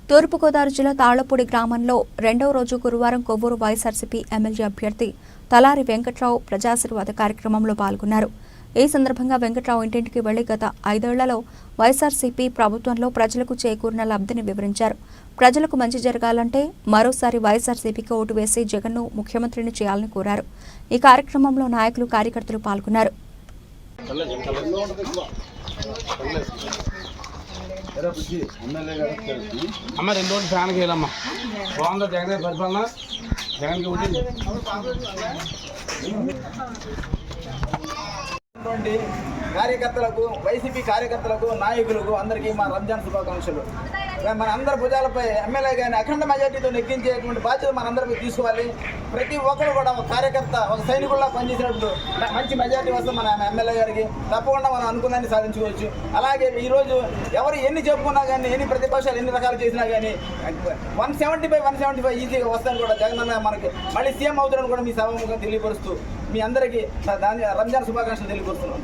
తూర్పుగోదావరి జిల్లా తాళ్లపూడి గ్రామంలో రెండవ రోజు గురువారం కొవ్వూరు వైఎస్ఆర్సీపీ ఎమ్మెల్యే అభ్యర్థి తలారి వెంకట్రావు ప్రజాశీర్వాద కార్యక్రమంలో పాల్గొన్నారు. ఈ సందర్భంగా వెంకట్రావు ఇంటింటికి వెళ్లి గత 5 ఏళ్లలో వైఎస్ఆర్సీపీ ప్రభుత్వంలో ప్రజలకు చేకూరిన లబ్ధిని వివరించారు. ప్రజలకు మంచి జరగాలంటే మరోసారి వైఎస్ఆర్సీపీకి ఓటు వేసి జగన్ను ముఖ్యమంత్రిని చేయాలని కోరారు. ఈ కార్యక్రమంలో నాయకులు, కార్యకర్తలు పాల్గొన్నారు. అమ్మ 2 రోజులు ఫ్యాన్కి వెళ్ళమ్మా బాగుందా జగన్ పరిపాలన జగన్కి కార్యకర్తలకు, వైసీపీ కార్యకర్తలకు, నాయకులకు అందరికీ మా రంజాన్ శుభాకాంక్షలు. మన అందరి భుజాలపై ఎమ్మెల్యే గారిని అఖండ మెజార్టీతో నెగ్గించేటువంటి బాధ్యత మనందరికీ తీసుకోవాలి. ప్రతి ఒక్కరు కూడా ఒక కార్యకర్త, ఒక సైనికుల్లా పనిచేసినప్పుడు మంచి మెజార్టీ వస్తే మన ఎమ్మెల్యే గారికి తప్పకుండా మనం అనుకున్నాన్ని సాధించుకోవచ్చు. అలాగే ఈరోజు ఎవరు ఎన్ని చెప్పుకున్నా కానీ, ఎన్ని ప్రతిపక్షాలు ఎన్ని రకాలు చేసినా కానీ 175 ఈజీగా వస్తాను కూడా జగన్ మనకి మళ్ళీ సీఎం అవుతారని కూడా మీ సభాముఖంగా తెలియపరుస్తూ మీ అందరికీ రంజాన్ శుభాకాంక్షలు తెలియపరుస్తున్నాను.